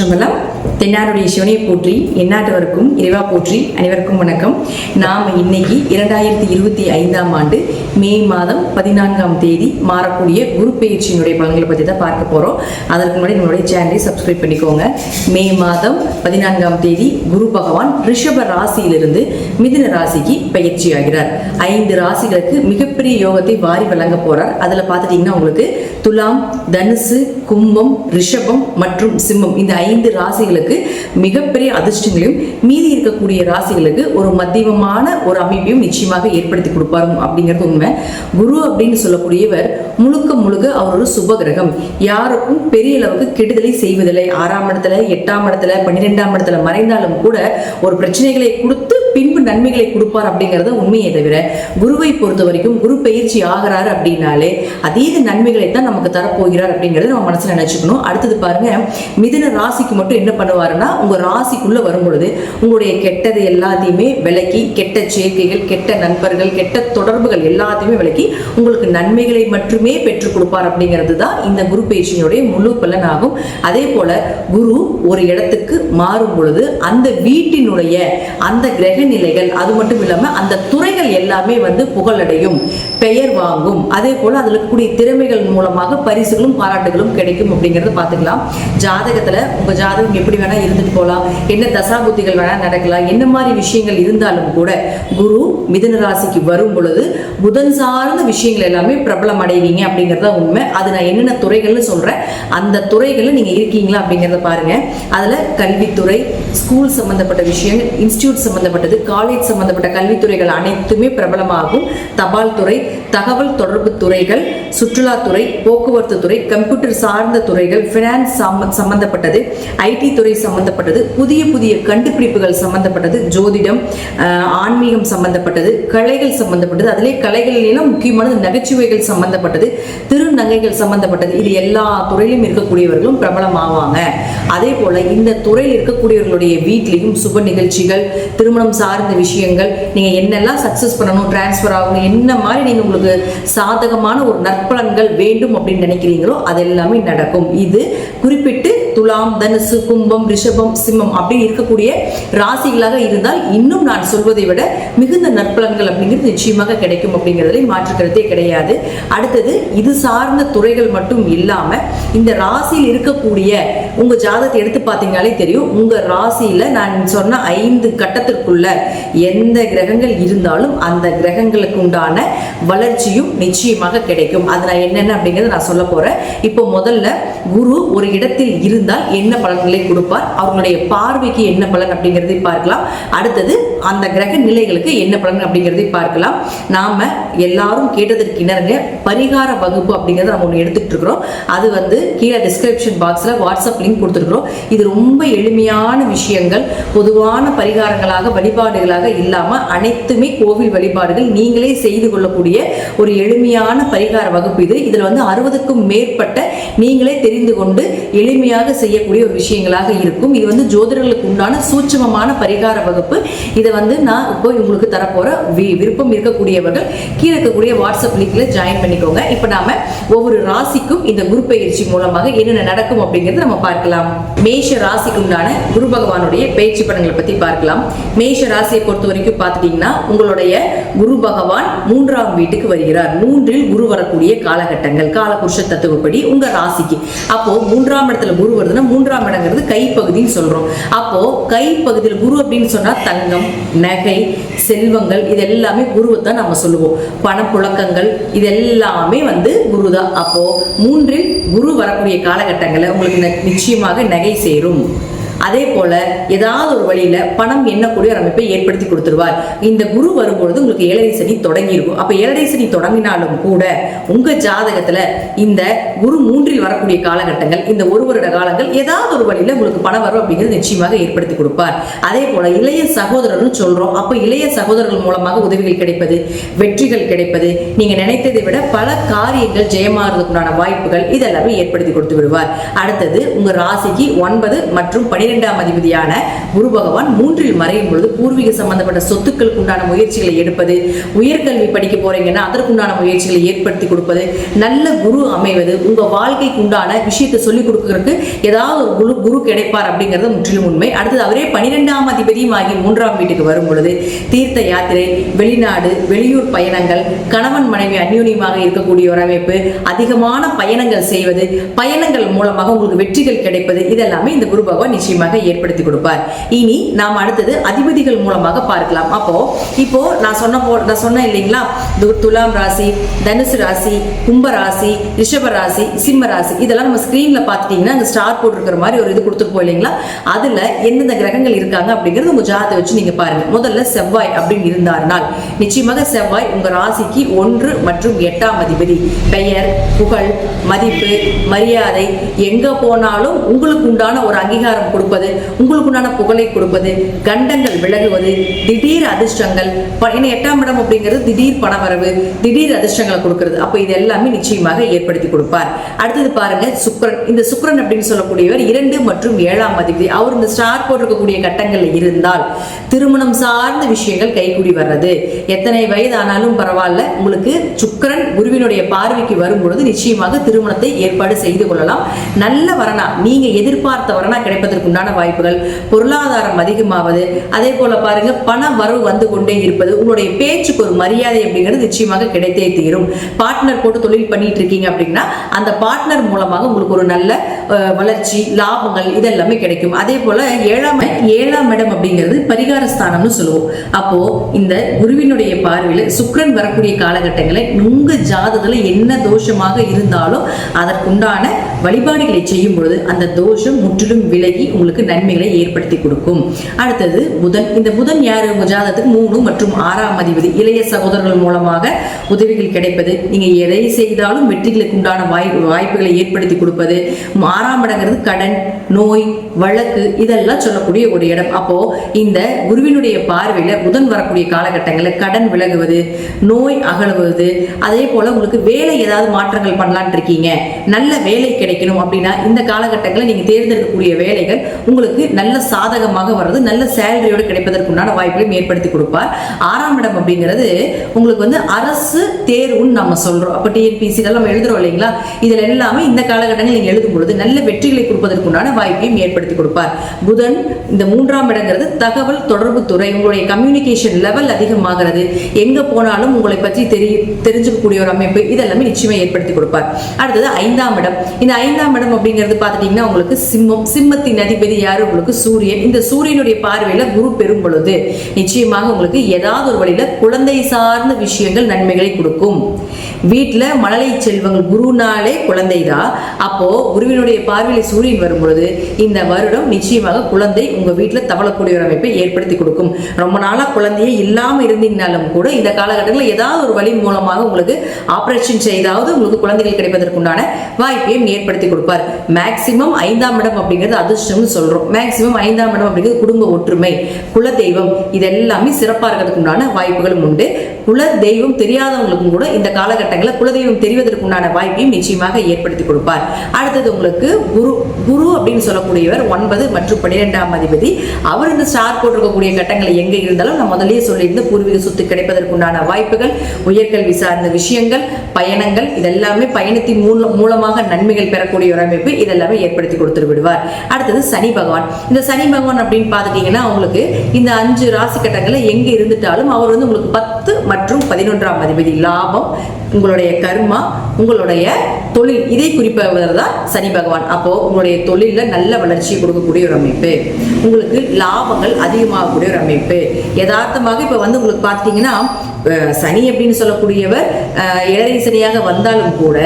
திருச்சிற்றம்பலம். தென்னாருடைய சிவனை போற்றி, எந்நாட்டவருக்கும் இறைவா போற்றி. அனைவருக்கும் வணக்கம். நாம் இன்னைக்கு 2025ஆம் ஆண்டு மே மாதம் 14ஆம் தேதி மாறக்கூடிய குரு பெயர்ச்சியினுடைய பலன்களை பற்றி தான் பார்க்க போகிறோம். அதற்கு முன்னாடி நம்மளுடைய சேனலை சப்ஸ்கிரைப் பண்ணிக்கோங்க. மே மாதம் 14ஆம் தேதி குரு பகவான் ரிஷப ராசியிலிருந்து மிதுன ராசிக்கு பயிற்சி ஆகிறார். 5 ராசிகளுக்கு மிகப்பெரிய யோகத்தை வாரி வழங்க போறார். அதில் பார்த்துட்டீங்கன்னா உங்களுக்கு துலாம், தனுசு, கும்பம், ரிஷபம் மற்றும் சிம்மம் இந்த 5 ராசிகளுக்கு மிகப்பெரிய அதிர்ஷ்டங்களையும், மீதி இருக்கக்கூடிய ராசிகளுக்கு ஒரு மத்தியமமான ஒரு அமைப்பையும் நிச்சயமாக ஏற்படுத்தி கொடுப்பாரு அப்படிங்கிறது உண்மை. குரு அப்படின்னு சொல்லக்கூடியவர் முழுக்க முழுக்க அவர் ஒரு சுப கிரகம். யாருக்கும் பெரிய அளவுக்கு கெடுதலை செய்வதில்லை. 6ஆம் இடத்துல, 8ஆம் இடத்துல, 12ஆம் இடத்துல மறைந்தாலும் கூட ஒரு பிரச்சனைகளை கொடுத்து பின்பு நன்மைகளை கொடுப்பார் அப்படிங்கறது உண்மையை தவிர, குருவை பொறுத்த வரைக்கும் குரு பயிற்சி ஆகிறாரு அப்படின்னாலே அதீத நன்மைகளை தான் நமக்கு தரப்போகிறார் அப்படிங்கறத நம்ம மனசுல நினைச்சுக்கணும். அடுத்தது பாருங்க, மிதுன ராசிக்கு மட்டும் என்ன பண்ணுவாருன்னா, உங்க ராசிக்குள்ள வரும் பொழுது உங்களுடைய கெட்டது எல்லாத்தையுமே விலக்கி, கெட்ட சேர்க்கைகள், கெட்ட நண்பர்கள், கெட்ட தொடர்புகள் எல்லாத்தையுமே விலக்கி உங்களுக்கு நன்மைகளை மட்டுமே பெற்றுக் கொடுப்பார் அப்படிங்கிறது தான் இந்த குரு பயிற்சியினுடைய முழு பலன் ஆகும். அதே போல குரு ஒரு இடத்துக்கு மாறும் பொழுது அந்த வீட்டினுடைய அந்த கிரக நிலைகள், அது மட்டும் இல்லாம அந்த துறைகள் எல்லாமே புகழடையும், பெயர் வாங்கும். அதே போல அதுல இருக்கக்கூடிய திறமைகள் மூலமாக பரிசுகளும் பாராட்டுகளும் கிடைக்கும் அப்படிங்கறத பாத்துக்கலாம். ஜாதகத்துல உங்க ஜாதகம் எப்படி வேணா இருந்துட்டு போலாம், என்ன தசாபுத்திகள் வேணா நடக்கலாம், என்ன மாதிரி விஷயங்கள் இருந்தாலும் கூட குரு மிதுன ராசிக்கு வரும் பொழுது புதன் சார்ந்த விஷயங்கள் எல்லாமே பிரபலம் அடைவீங்க அப்படிங்கறத உண்மை. அது நான் என்னென்ன துறைகள்னு சொல்றேன், அந்த துறைகள்ல நீங்க இருக்கீங்களா அப்படிங்கறத பாருங்க. அதுல கல்வித்துறை, ஸ்கூல் சம்பந்தப்பட்ட விஷயங்கள், இன்ஸ்டிடியூட் சம்பந்தப்பட்டது, காலேஜ் சம்பந்தப்பட்ட கல்வித்துறைகள் அனைத்துமே பிரபலமாகும். தபால் துறை, தகவல் தொடர்பு துறைகள், சுற்றுலாத்துறை, போக்குவரத்து துறை, கம்ப்யூட்டர் சார்ந்த துறைகள், பினான்ஸ் சம்பந்தப்பட்டது, ஐடி துறை சம்பந்தப்பட்டது, புதிய புதிய கண்டுபிடிப்புகள் சம்பந்தப்பட்டது, ஜோதிடம், ஆன்மீகம் சம்பந்தப்பட்டது, கலைகள் சம்பந்தப்பட்டது, அதிலே கலைகளிலும் முக்கியமானது நகைச்சுவைகள் சம்பந்தப்பட்டது, திருநங்கைகள் சம்பந்தப்பட்டது. இது எல்லா துறையிலும் இருக்கக்கூடியவர்களும் பிரபலமாவாங்க. அதே போல இந்த துறையில் இருக்கக்கூடியவர்களுடைய வீட்லையும் சுப நிகழ்ச்சிகள், திருமணம் சார்ந்த விஷயங்கள், நீங்க என்னெல்லாம் சக்சஸ் பண்ணணும், டிரான்ஸ்பர் ஆகணும், என்ன மாதிரி நீங்க உங்களுக்கு சாதகமான ஒரு நற்பலன்கள் வேண்டும் அப்படின்னு நினைக்கிறீங்களோ அது எல்லாமே நடக்கும். இது குறிப்பிட்டு துலாம், தனுசு, கும்பம், ரிஷபம், சிம்மம் அப்படின்னு இருக்கக்கூடிய ராசிகளாக இருந்தால் இன்னும் நான் சொல்வதை விட மிகுந்த நற்பலன்கள் அப்படிங்கிறது நிச்சயமாக கிடைக்கும் அப்படிங்கிறதுல மாற்றுக்கிறதே கிடையாது. அடுத்தது இது சார்ந்த துறைகள் மட்டும் இல்லாம இந்த ராசியில் இருக்கக்கூடிய உங்க ஜாதகத்தை எடுத்து பார்த்தீங்கன்னாலே தெரியும். உங்க ராசியில நான் சொன்ன 5 கட்டத்திற்குள்ள எந்த கிரகங்கள் இருந்தாலும் அந்த கிரகங்களுக்கு உண்டான வளர்ச்சியும் நிச்சயமாக கிடைக்கும். அது நான் என்னென்ன அப்படிங்கறத நான் சொல்ல போறேன். இப்போ முதல்ல குரு ஒரு இடத்தில் இருந்தால் என்ன பலன்களை கொடுப்பார், அவங்களுடைய பார்வைக்கு என்ன பலன் அப்படிங்கிறதை பார்க்கலாம். அடுத்தது அந்த கிரக நிலைகளுக்கு என்ன பலன் அப்படிங்கிறதை பார்க்கலாம். நாம எல்லாரும் கேட்டதற்கு இணங்க பரிகார வகுப்பு அப்படிங்கறத நம்ம ஒன்று எடுத்துட்டு இருக்கிறோம். அது கீழே டிஸ்கிரிப்ஷன் பாக்ஸ்ல வாட்ஸ்அப் லிங்க் கொடுத்துருக்கிறோம். இது ரொம்ப எளிமையான விஷயங்கள், பொதுவான பரிகாரங்களாக, வழிபாடுகளாக இல்லாம அனைத்துமே கோவில் வழிபாடுகள், நீங்களே செய்து கொள்ளக்கூடிய ஒரு எளிமையான பரிகார வகுப்பு இது. இதுல 60க்கும் மேற்பட்ட நீங்களே தெரிந்து கொண்டு எளிமையாக செய்யக்கூடிய ஒரு விஷயங்களாக இருக்கும். இது ஜோதிடர்களுக்கு உண்டான சூட்சமமான பரிகார வகுப்பு. இதை நான் இப்போ உங்களுக்கு தரப்போற விருப்பம் இருக்கக்கூடியவர்கள் கீழே இருக்கக்கூடிய வாட்ஸ்அப் லிங்க்ல ஜாயின் பண்ணிக்கோங்க. இப்ப நாம ஒவ்வொரு ராசிக்கும் இந்த குரு பயிற்சி மூலமாக என்னென்ன நடக்கும் அப்படிங்கறத நம்ம பார்க்கலாம். மேஷ ராசிக்கு உண்டான குரு பகவானுடைய பயிற்சி பலன்களை பத்தி பார்க்கலாம். மேஷ ராசியை பொறுத்த வரைக்கும் பார்த்துட்டீங்கன்னா உங்களுடைய குரு பகவான் 3ஆம் வீட்டுக்கு வருகிறார். 3இல் குரு வரக்கூடிய காலகட்டங்கள் காலபுருஷ தத்துவப்படி உங்க ராசிக்கு. அப்போ 3ஆம் இடத்துல குரு வருதுன்னா 3ஆம் இடங்கிறது கைப்பகுதின்னு சொல்றோம். அப்போ கைப்பகுதியில் குரு அப்படின்னு சொன்னா தங்கம், நகை, செல்வங்கள் இது எல்லாமே குருவை தான் நம்ம சொல்லுவோம். பணப்புழக்கங்கள் இது எல்லாமே குரு தான். அப்போ 3இல் குரு வரக்கூடிய காலகட்டங்களில் உங்களுக்கு நிச்சயமாக நகை சேரும். அதே போல ஏதாவது ஒரு வழியில பணம் எண்ணக்கூடிய ஒரு அமைப்பை ஏற்படுத்தி கொடுத்துருவார். இந்த குரு வரும்பொழுது உங்களுக்கு 7ரை சனி தொடங்கி இருக்கும். அப்ப 7ரை சனி தொடங்கினாலும் கூட உங்க ஜாதகத்துல இந்த குரு 3இல் வரக்கூடிய காலகட்டங்கள், இந்த 1 வருட காலங்கள் ஏதாவது ஒரு வழியில உங்களுக்கு பணம் வரும் அப்படிங்கிறது நிச்சயமாக ஏற்படுத்தி கொடுப்பார். அதே போல இளைய சகோதரர்னு சொல்றோம். அப்ப இளைய சகோதரர்கள் மூலமாக உதவிகள் கிடைப்பது, வெற்றிகள் கிடைப்பது, நீங்க நினைத்ததை விட பல காரியங்கள் ஜெயமாறதுக்குண்டான வாய்ப்புகள் இதெல்லாமே ஏற்படுத்தி கொடுத்து விடுவார். அடுத்தது உங்க ராசிக்கு 9 மற்றும் 12 12ஆம் அதிபதியான குரு பகவான் 3இல் மறையும் பொழுது பூர்வீக சம்பந்தப்பட்ட சொத்துக்களுக்கு உண்டான முயற்சிகளை எடுப்பது, உயர்கல்வி படிக்க போறீங்கன்னா அதற்குண்டான முயற்சிகளை ஏற்படுத்தி கொடுப்பது, நல்ல குரு அமைவது, உங்க வாழ்க்கைக்கு உண்டான விஷயத்தை சொல்லிக் கொடுக்கறதுக்கு ஏதாவது ஒரு குரு கிடைப்பார் அப்படிங்கிறது முற்றிலும் உண்மை. அடுத்தது அவரே 12ஆம் அதிபதியும் ஆகி 3ஆம் வீட்டுக்கு வரும் பொழுது தீர்த்த யாத்திரை, வெளிநாடு, வெளியூர் பயணங்கள், கணவன் மனைவி அந்யோன்யமாக இருக்கக்கூடிய ஒரு அமைப்பு, அதிகமான பயணங்கள் செய்வது, பயணங்கள் மூலமாக உங்களுக்கு வெற்றிகள் கிடைப்பது, இதெல்லாமே இந்த குரு பகவான் நிச்சயமாக ஏற்படுத்தி கொடுப்பார். இனி நாம் அடுத்தது அதிபதிகள் மூலமாக பார்க்கலாம். இப்போ நான் சொன்னேன் இல்லைங்களா, துலாம் ராசி, தனுசு ராசி, கும்ப ராசி, ரிஷப ராசி, சிம்ம ராசி, இதெல்லாம் நம்ம ஸ்கிரீன்ல பார்த்துட்டீங்கன்னா அந்த ஸ்டார் போட்டிருக்கிற மாதிரி ஒரு இது கொடுத்துருப்போம் இல்லைங்களா, அதுல எந்தெந்த கிரகங்கள் இருக்காங்க அப்படிங்கிறது உங்க ஜாதகத்தை வச்சு நீங்க பாருங்க. முதல்ல செவ்வாய் அப்படின்னு இருந்தார்னால் நிச்சயமாக செவ்வாய் உங்க ராசிக்கு 1 மற்றும் 8ஆம் அதிபதி. பெயர், புகழ், மதிப்பு, மரியாதை, எங்க போனாலும் உங்களுக்கு உண்டான ஒரு அங்கீகாரம் கொடுப்பது, உங்களுக்கு உண்டான புகழை கொடுப்பது, கண்டங்கள் விலகுவது, திடீர் அதிர்ஷ்டங்கள். 8ஆம் இடம் அப்படிங்கிறது திடீர் பணவரவு, திடீர் அதிர்ஷ்டங்களை கொடுக்கிறது. அப்ப இது எல்லாமே நிச்சயமாக ஏற்படுத்தி கொடுப்பார். அடுத்தது பாருங்க சுக்கிரன். இந்த சுக்கிரன் அப்படின்னு சொல்லக்கூடியவர் 2 மற்றும் 7ஆம் அதிபதி. அவர் இந்த ஸ்டார் போட்டிருக்கக்கூடிய கட்டங்கள்ல இருந்தால் திருமணம் சார்ந்த விஷயங்கள் கைகூடி வர்றது. எத்தனை வயதானாலும் பரவாயில்ல, உங்களுக்கு சுக்கிரன் குருவினுடைய பார்வைக்கு வரும் பொழுது நிச்சயமாக திருமணத்தை ஏற்பாடு செய்து கொள்ளலாம். நல்ல வரனா, நீங்க எதிர்பார்த்த வரனா கிடைப்பதற்குண்டான வாய்ப்புகள், பொருளாதாரம் அதிகமாவது, அதே போல பாருங்க பண வரவு வந்து கொண்டே இருப்பது, உங்களுடைய பேச்சுக்கு ஒரு மரியாதை அப்படிங்கிறது நிச்சயமாக கிடைத்தே தீரும். பார்ட்னர் போட்டு தொழில் பண்ணிட்டு இருக்கீங்க அப்படின்னா அந்த பார்ட்னர் மூலமாக உங்களுக்கு ஒரு நல்ல வளர்ச்சி, லாபங்கள் இதெல்லாமே கிடைக்கும். அதே போல 7ஆம் இடம் அப்படிங்கிறது பரிகார ஸ்தானம்னு சொல்லுவோம். அப்போ இந்த குருவினுடைய பார்வையில சுக்கிரன் வரக்கூடிய காலகட்டங்களை உங்க ஜாதகத்துல என்ன தோஷமாக இருந்தாலும் அதற்குண்டான வழிபாடுகளை செய்யும் பொழுது அந்த தோஷம் முற்றிலும் விலகி உங்களுக்கு நன்மைகளை ஏற்படுத்தி கொடுக்கும். அடுத்தது புதன். இந்த புதன் யாரு? உங்க ஜாதகத்துக்கு 3 மற்றும் 6ஆம் அதிபதி. இளைய சகோதரர்கள் மூலமாக உதவிகள் கிடைப்பது, நீங்க எதை செய்தாலும் வெற்றிகளுக்கு உண்டான வாய்ப்புகளை ஏற்படுத்தி கொடுப்பது. 6ஆம் இடங்கிறது கடன், நோய், வழக்கு இதெல்லாம் சொல்லக்கூடிய ஒரு இடம். அப்போ இந்த குருவினுடைய பார்வையில புதன் வரக்கூடிய காலகட்டங்களில் கடன் விலகுவது, நோய் அகலுவது, அதே போல உங்களுக்கு வேலை ஏதாவது மாற்றங்கள் பண்ணலான் இருக்கீங்க, நல்ல வேலை கிடைக்கணும் அப்படின்னா இந்த காலகட்டங்களில் நீங்க தேர்ந்தெடுக்கக்கூடிய வேலைகள் உங்களுக்கு நல்ல சாதகமாக வர்றது, நல்ல சேலரியோடு கிடைப்பதற்குண்டான வாய்ப்புகளையும் ஏற்படுத்தி கொடுப்பார். 6ஆம் இடம் அப்படிங்கிறது உங்களுக்கு அரசு தேர்வுன்னு நம்ம சொல்றோம். அப்ப டிஎன்பிசி நம்ம எழுதுறோம் இல்லைங்களா, இதுல எல்லாமே இந்த காலகட்டங்கள் நீங்க எழுதும் பொழுது நல்ல வெற்றிகளை கொடுப்பதற்குண்டான வாய்ப்பையும் ஏற்படுத்தி கொடுப்பார். புதன் இந்த 3ஆம் இடங்கிறது தகவல் தொடர்பு துறை, உங்களுடைய கம்யூனிகேஷன் லெவல் அதிகமாகிறது, எங்க போனாலும் உங்களை பற்றி தெரிஞ்சுக்கக்கூடிய ஒரு அமைப்பு, இதெல்லாமே நிச்சயமா ஏற்படுத்தி கொடுப்பார். அடுத்தது 5ஆம் இடம். இந்த 5ஆம் இடம் அப்படிங்கிறது பார்த்துட்டீங்கன்னா உங்களுக்கு சிம்மம். சிம்மத்தின் அதிபதி யாரு? உங்களுக்கு சூரியன். இந்த சூரியனுடைய பார்வையில குரு பெறும் பொழுது நிச்சயமாக உங்களுக்கு ஏதாவது ஒரு வழியில குழந்தை சார்ந்த விஷயங்கள் நன்மைகளை கொடுக்கும். வீட்டுல மழலை செல்வங்கள், குருனாலே குழந்தைதான். அப்போ குருவினுடைய பார்வையில சூரியன் வரும் பொழுது இந்த வருடம் நிச்சயமாக குழந்தை உங்க வீட்டுல தவளக்கூடிய ஒரு அமைப்பை ஏற்படுத்தி கொடுக்கும். ரொம்ப நாளா குழந்தையே இல்லாம இருந்தீங்கனாலும் கூட இந்த காலகட்டங்களில் ஏதாவது ஒரு வழி மூலமாக உங்களுக்கு ஆபரேஷன் செய்தாவது உங்களுக்கு குழந்தைகள் கிடைப்பதற்குண்டான வாய்ப்பையும் ஏற்படுத்தி கொடுப்பார். மேக்சிமம் 5ஆம் இடம் அப்படிங்கிறது அதிர்ஷ்டம்னு சொல்றோம். மேக்சிமம் 5ஆம் இடம் அப்படிங்கிறது குடும்ப ஒற்றுமை, குல தெய்வம், இதெல்லாமே சிறப்பாக இருக்கிறதுக்குண்டான வாய்ப்புகளும் உண்டு. குல தெய்வம் தெரியாதவங்களுக்கும் கூட இந்த காலகட்டங்களில் குலதெய்வம் தெரிவதற்குண்டான வாய்ப்பையும் நிச்சயமாக ஏற்படுத்தி கொடுப்பார். அடுத்தது உங்களுக்கு குரு அப்படின்னு சொல்லக்கூடியவர் 9 மற்றும் 12ஆம் அதிபதி. அவர் இந்த ஸ்டார் போட்டிருக்கக்கூடிய கட்டங்களை எங்க இருந்தாலும் நான் முதல்லயே சொல்லியிருந்த பூர்வீக சொத்து கிடைப்பதற்குண்டான வாய்ப்புகள், உயர்கல்வி சார்ந்த விஷயங்கள், பயணங்கள், இதெல்லாமே பயணத்தின் மூலமாக நன்மைகள் பெறக்கூடிய ஒரு அமைப்பு, இதெல்லாமே ஏற்படுத்தி கொடுத்து விடுவார். அடுத்தது சனி பகவான். இந்த சனி பகவான் அப்படின்னு பார்த்துட்டீங்கன்னா உங்களுக்கு இந்த 5 ராசி கட்டங்களை எங்க இருந்துட்டாலும் அவர் உங்களுக்கு 10 மற்றும் 11ஆம் அதிபதி. லாபம், உங்களுடைய கர்மா, உங்களுடைய தொழில், இதை குறிப்பவர் தான் சனி பகவான். அப்போ உங்களுடைய தொழில நல்ல வளர்ச்சியை கொடுக்கக்கூடிய ஒரு அமைப்பு, உங்களுக்கு லாபங்கள் அதிகமாகக்கூடிய ஒரு அமைப்பு. யதார்த்தமாக இப்ப உங்களுக்கு பார்த்துட்டீங்கன்னா சனி அப்படின்னு சொல்லக்கூடியவர் ஏழரை சனியாக வந்தாலும் கூட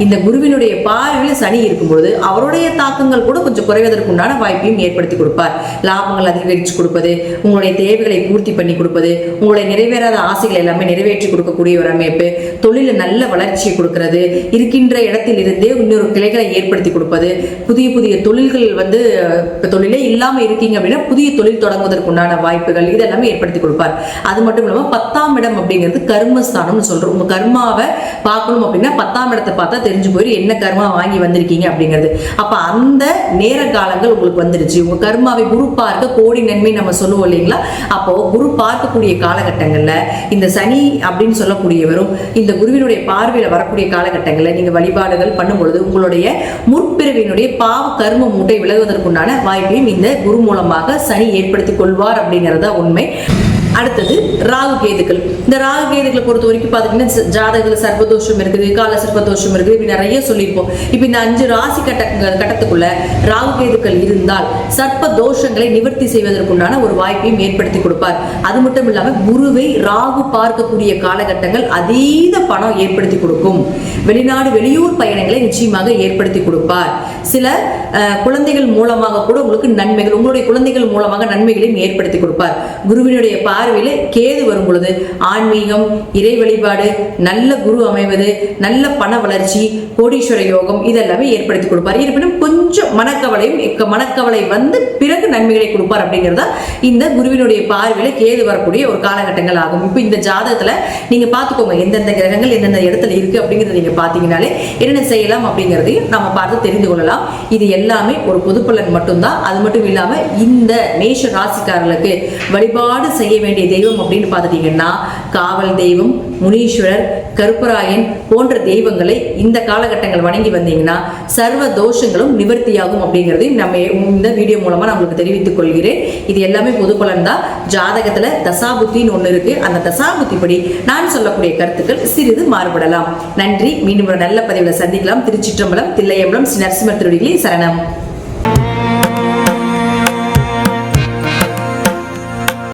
இந்த குருவினுடைய பார்வையில் சனி இருக்கும்பொழுது அவருடைய தாக்கங்கள் கூட கொஞ்சம் குறைவதற்குண்டான வாய்ப்பையும் ஏற்படுத்தி கொடுப்பார். லாபங்கள் அதிகரித்து கொடுப்பது, உங்களுடைய தேவைகளை பூர்த்தி பண்ணி கொடுப்பது, உங்களுடைய நிறைவேறாத ஆசைகள் எல்லாமே நிறைவேற்றி கொடுக்கக்கூடிய ஒரு அமைப்பு, தொழில நல்ல வளர்ச்சியை கொடுக்கிறது, இருக்கின்ற இடத்தில் இருந்தே இன்னொரு கிளைகளை ஏற்படுத்தி கொடுப்பது, புதிய புதிய தொழில்கள் தொழிலே இல்லாம இருக்கீங்க அப்படின்னா புதிய தொழில் தொடங்குவதற்குண்டான வாய்ப்புகள் இதெல்லாமே ஏற்படுத்தி கொடுப்பார். அது மட்டும் இல்லாம 10ஆம் இடம் அப்படிங்கிறது கர்மஸ்தானம்னு சொல்றோம். உங்க கர்மாவை பார்க்கணும் அப்படின்னா 10ஆம் இடத்தை பார்த்தா தெரிஞ்சு போயிடும் என்ன கர்மா வாங்கி வந்திருக்கீங்க அப்படிங்கிறது. அப்ப அந்த நேர காலங்கள் உங்களுக்கு வந்துருச்சு. உங்க கர்மாவை குரு பார்க்க கோடி நன்மை நம்ம சொல்லுவோம் இல்லைங்களா? அப்போ குரு பார்க்கக்கூடிய காலகட்டங்கள்ல இந்த சனி அப்படின்னு சொல்லக்கூடியவரும் இந்த குருவினுடைய பார்வையில வரக்கூடிய காலகட்டங்கள்ல நீங்க வழிபாடுகள் பண்ணும் பொழுது உங்களுடைய முற்பிறவியினுடைய பாவ கர்ம மூட்டை விலகுவதற்குண்டான வாய்ப்பையும் இந்த குரு மூலமாக சனி ஏற்படுத்திக் கொள்வார் அப்படிங்கறத உண்மை. அடுத்தது ராகு கேதுக்கள். இந்த ராகு கேதுக்களை பொறுத்த வரைக்கும் பாத்தீங்கன்னா ஜாதகத்துல சர்ப்பதோஷம் இருக்குது, கால சர்ப்பதோஷம் இருக்குது, இப்படி நிறைய சொல்லியிருப்போம். இப்ப இந்த 5 ராசி கட்டத்துக்குள்ள ராகு கேதுக்கள் இருந்தால் சர்ப்ப தோஷங்களை நிவர்த்தி செய்வதற்குண்டான ஒரு வாய்ப்பையும் ஏற்படுத்தி கொடுப்பார். அது மட்டும் இல்லாம குருவை ராகு பார்க்கக்கூடிய காலகட்டங்கள் அதீத பணம் ஏற்படுத்தி கொடுக்கும். வெளிநாடு வெளியூர் பயணங்களை நிச்சயமாக ஏற்படுத்தி கொடுப்பார். சில குழந்தைகள் மூலமாக கூட உங்களுக்கு நன்மைகள், உங்களுடைய குழந்தைகள் மூலமாக நன்மைகளையும் ஏற்படுத்தி கொடுப்பார். குருவினுடைய பார்வையில கேது வரும் பொழுது ஆன்மீகம், இறை வழிபாடு, நல்ல குரு அமைவது, நல்ல பண வளர்ச்சி, கோடீஸ்வர யோகம் இதெல்லாமே ஏற்படுத்தி கொடுப்பார். இருப்பினும் கொஞ்சம் மனக்கவலை வந்து பிறகு நன்மைகளை கொடுப்பார் அப்படிங்கிறதா இந்த குருவினுடைய பார்வையில கேது வரக்கூடிய ஒரு காலகட்டங்கள் ஆகும். இப்போ இந்த ஜாதகத்துல நீங்க பாத்துக்கோங்க எந்தெந்த கிரகங்கள் எந்தெந்த இடத்துல இருக்கு அப்படிங்கறத நீங்க பாத்தீங்கன்னாலே என்னென்ன செய்யலாம் அப்படிங்கறதையும் நம்ம பார்த்து தெரிந்து கொள்ளலாம். இது எல்லாமே ஒரு பொது பலன் மட்டும்தான். அது மட்டும் இல்லாம இந்த மேஷ ராசிக்காரர்களுக்கு வழிபாடு செய்ய வேண்டிய தெய்வம் அப்படின்னு பார்த்துட்டீங்கன்னா காவல் தெய்வம், முனீஸ்வரர், கருப்பராயன் போன்ற தெய்வங்களை இந்த காலகட்டங்கள் வணங்கி வந்தீங்கன்னா சர்வ தோஷங்களும் நிவர்த்தியாகும் அப்படிங்கிறதையும் நம்ம இந்த வீடியோ மூலமா நான் உங்களுக்கு தெரிவித்துக் கொள்கிறேன். இது எல்லாமே பொது பலன் தான். ஜாதகத்துல தசாபுத்தின்னு ஒண்ணு இருக்கு. அந்த தசாபுத்தி படி நான் சொல்லக்கூடிய கருத்துக்கள் சிறிது மாறுபடலாம். நன்றி. மீண்டும் ஒரு நல்ல பதிவுல சந்திக்கலாம். திருச்சிற்றம்பலம், தில்லையம்பலம், ஸ்ரீ நரசிம்மர் திருவடிகளே சரணம்.